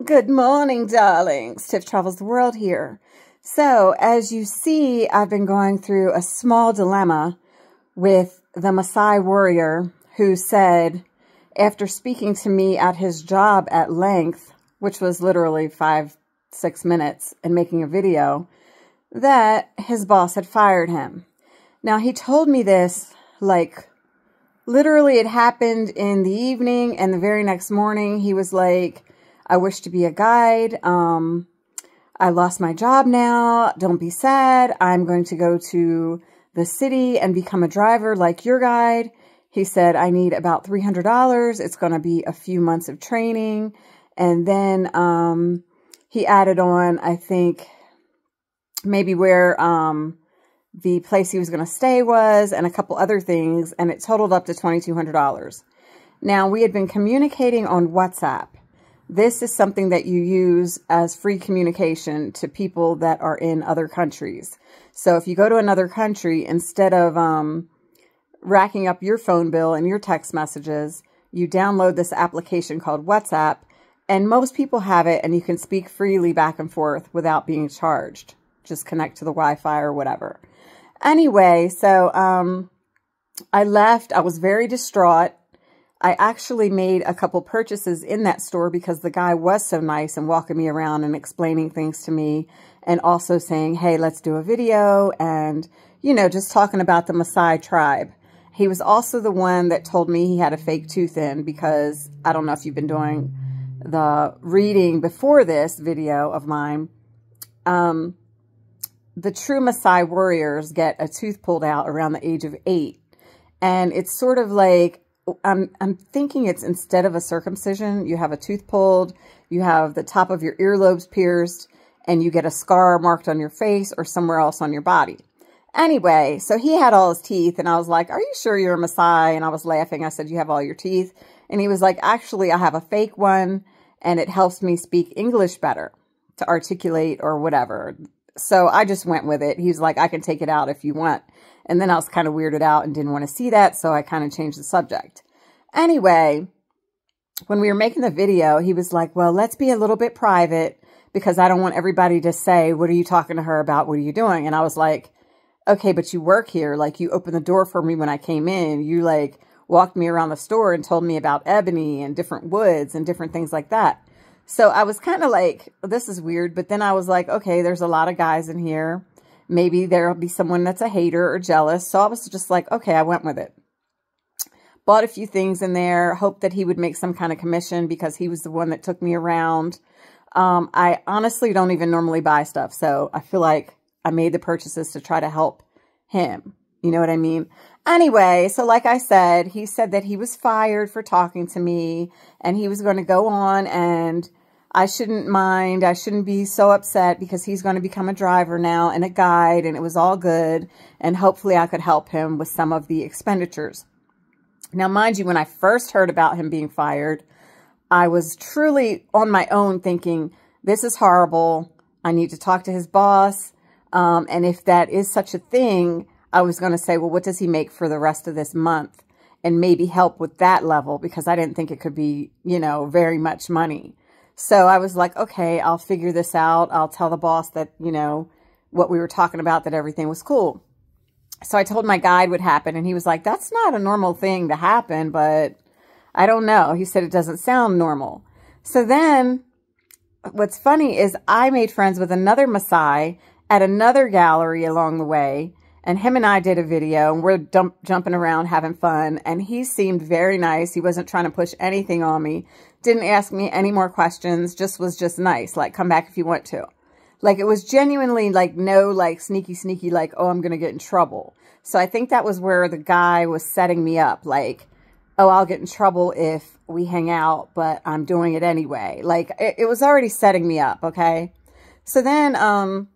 Good morning, darlings. Tiff Travels the World here. So, as you see, I've been going through a small dilemma with the Maasai warrior who said, after speaking to me at his job at length, which was literally 5-6 minutes, and making a video, that his boss had fired him. Now, he told me this, like, literally it happened in the evening, and the very next morning, he was like, I wish to be a guide. I lost my job now. Don't be sad. I'm going to go to the city and become a driver like your guide. He said, I need about $300. It's going to be a few months of training. And then he added on, I think, maybe where the place he was going to stay was and a couple other things. And it totaled up to $2,200. Now, we had been communicating on WhatsApp. This is something that you use as free communication to people that are in other countries. So if you go to another country, instead of racking up your phone bill and your text messages, you download this application called WhatsApp, and most people have it, and you can speak freely back and forth without being charged. Just connect to the Wi-Fi or whatever. Anyway, so I left. I was very distraught. I actually made a couple purchases in that store because the guy was so nice and walking me around and explaining things to me and also saying, hey, let's do a video and, you know, just talking about the Maasai tribe. He was also the one that told me he had a fake tooth in because I don't know if you've been doing the reading before this video of mine. The true Maasai warriors get a tooth pulled out around the age of 8. And it's sort of like, I'm thinking it's instead of a circumcision, you have a tooth pulled, you have the top of your earlobes pierced, and you get a scar marked on your face or somewhere else on your body. Anyway, so he had all his teeth, and I was like, are you sure you're a Maasai? And I was laughing. I said, you have all your teeth? And he was like, actually, I have a fake one, and it helps me speak English better to articulate or whatever. So I just went with it. He was like, I can take it out if you want. And then I was kind of weirded out and didn't want to see that, so I kind of changed the subject. Anyway, when we were making the video, he was like, well, let's be a little bit private because I don't want everybody to say, what are you talking to her about? What are you doing? And I was like, okay, but you work here. Like, you opened the door for me when I came in. You, like, walked me around the store and told me about ebony and different woods and different things like that. So I was kind of like, this is weird. But then I was like, okay, there's a lot of guys in here. Maybe there'll be someone that's a hater or jealous. So I was just like, okay, I went with it. Bought a few things in there. Hoped that he would make some kind of commission because he was the one that took me around. I honestly don't even normally buy stuff. So I feel like I made the purchases to try to help him. You know what I mean? Anyway, so like I said, he said that he was fired for talking to me. And he was going to go on and I shouldn't mind. I shouldn't be so upset because he's going to become a driver now and a guide, and it was all good. And hopefully I could help him with some of the expenditures. Now, mind you, when I first heard about him being fired, I was truly on my own thinking, this is horrible. I need to talk to his boss. And if that is such a thing, I was going to say, well, what does he make for the rest of this month? And maybe help with that level because I didn't think it could be, you know, very much money. So I was like, okay, I'll figure this out. I'll tell the boss that, you know, what we were talking about, that everything was cool. So I told my guide what happened, and he was like, that's not a normal thing to happen, but I don't know. He said it doesn't sound normal. So then what's funny is I made friends with another Maasai at another gallery along the way, and him and I did a video, and we're jumping around having fun, and he seemed very nice. He wasn't trying to push anything on me. Didn't ask me any more questions, just was just nice, like, come back if you want to. Like, it was genuinely, like, no, like, sneaky, like, oh, I'm going to get in trouble. So I think that was where the guy was setting me up, like, oh, I'll get in trouble if we hang out, but I'm doing it anyway. Like, it was already setting me up, okay? So then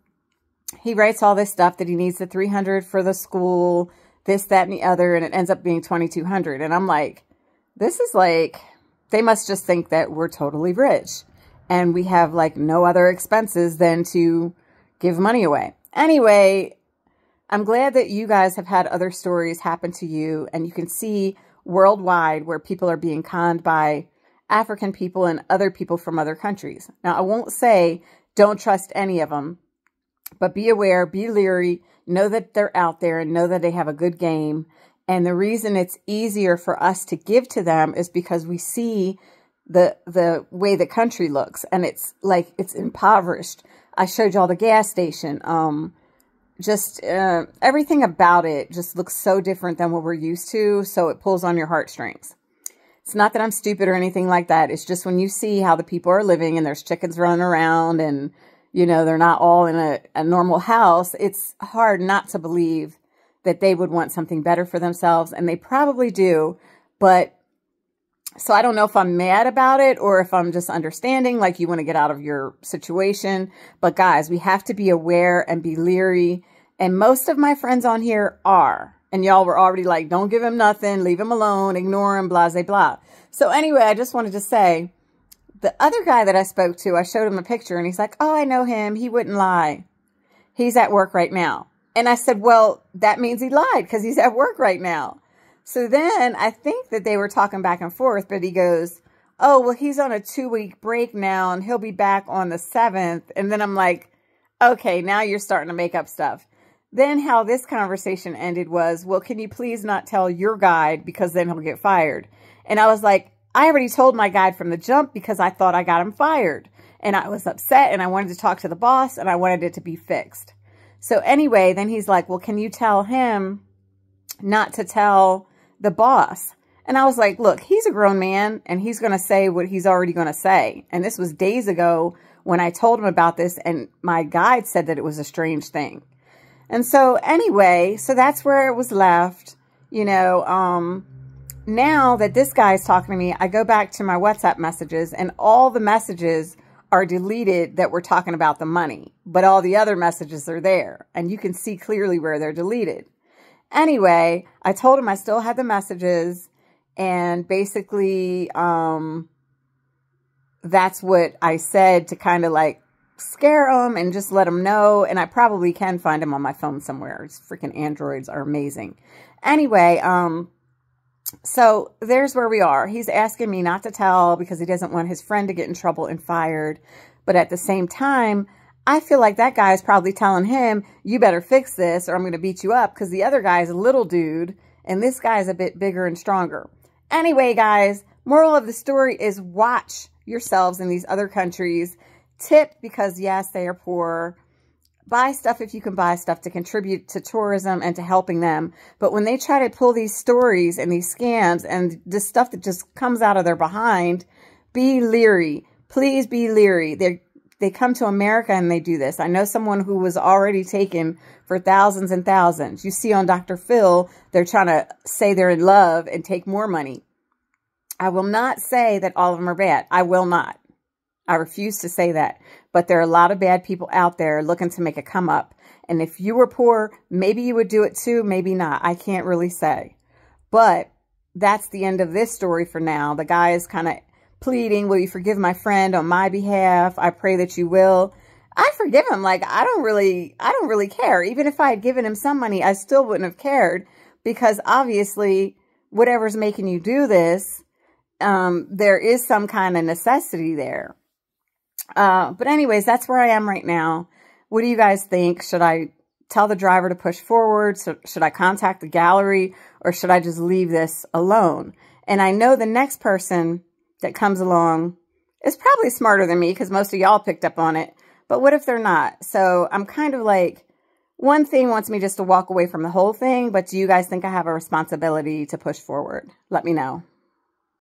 he writes all this stuff that he needs the $300 for the school, this, that, and the other, and it ends up being $2,200. And I'm like, this is like, they must just think that we're totally rich. And we have, like, no other expenses than to give money away. Anyway, I'm glad that you guys have had other stories happen to you. And you can see worldwide where people are being conned by African people and other people from other countries. Now, I won't say don't trust any of them, but be aware, be leery, know that they're out there and know that they have a good game. And the reason it's easier for us to give to them is because we see the way the country looks, and it's like it's impoverished. I showed y'all the gas station. Everything about it just looks so different than what we're used to. So it pulls on your heartstrings. It's not that I'm stupid or anything like that. It's just when you see how the people are living and there's chickens running around and, you know, they're not all in a normal house, it's hard not to believe that they would want something better for themselves. And they probably do. But so I don't know if I'm mad about it or if I'm just understanding, like you want to get out of your situation. But guys, we have to be aware and be leery. And most of my friends on here are. And y'all were already like, don't give him nothing, leave him alone, ignore him, blah, blah, blah. So anyway, I just wanted to say, the other guy that I spoke to, I showed him a picture and he's like, oh, I know him. He wouldn't lie. He's at work right now. And I said, well, that means he lied because he's at work right now. So then I think that they were talking back and forth, but he goes, oh, well, he's on a 2-week break now and he'll be back on the 7th. And then I'm like, okay, now you're starting to make up stuff. Then how this conversation ended was, well, can you please not tell your guide because then he'll get fired? And I was like, I already told my guide from the jump because I thought I got him fired. And I was upset and I wanted to talk to the boss and I wanted it to be fixed. So anyway, then he's like, well, can you tell him not to tell the boss? And I was like, look, he's a grown man and he's going to say what he's already going to say. And this was days ago when I told him about this and my guide said that it was a strange thing. And so anyway, so that's where it was left. You know, now that this guy is talking to me, I go back to my WhatsApp messages and all the messages are deleted that we're talking about the money, but all the other messages are there and you can see clearly where they're deleted. Anyway, I told him I still had the messages and basically, that's what I said to kind of like scare him and just let him know. And I probably can find him on my phone somewhere. His freaking Androids are amazing. Anyway, so there's where we are. He's asking me not to tell because he doesn't want his friend to get in trouble and fired. But at the same time, I feel like that guy is probably telling him, you better fix this or I'm going to beat you up because the other guy is a little dude and this guy is a bit bigger and stronger. Anyway, guys, moral of the story is watch yourselves in these other countries. Tip because, yes, they are poor. Buy stuff if you can buy stuff to contribute to tourism and to helping them. But when they try to pull these stories and these scams and this stuff that just comes out of their behind, be leery. Please be leery. They come to America and they do this. I know someone who was already taken for thousands and thousands. You see on Dr. Phil, they're trying to say they're in love and take more money. I will not say that all of them are bad. I will not. I refuse to say that. But there are a lot of bad people out there looking to make a come up. And if you were poor, maybe you would do it too, maybe not. I can't really say. But that's the end of this story for now. The guy is kind of pleading, will you forgive my friend on my behalf? I pray that you will. I forgive him. Like, I don't really care. Even if I had given him some money, I still wouldn't have cared because obviously whatever's making you do this, there is some kind of necessity there. But anyways, that's where I am right now. What do you guys think? Should I tell the driver to push forward? So should I contact the gallery or should I just leave this alone? And I know the next person that comes along is probably smarter than me because most of y'all picked up on it. But what if they're not? So I'm kind of like, one thing wants me just to walk away from the whole thing. But do you guys think I have a responsibility to push forward? Let me know.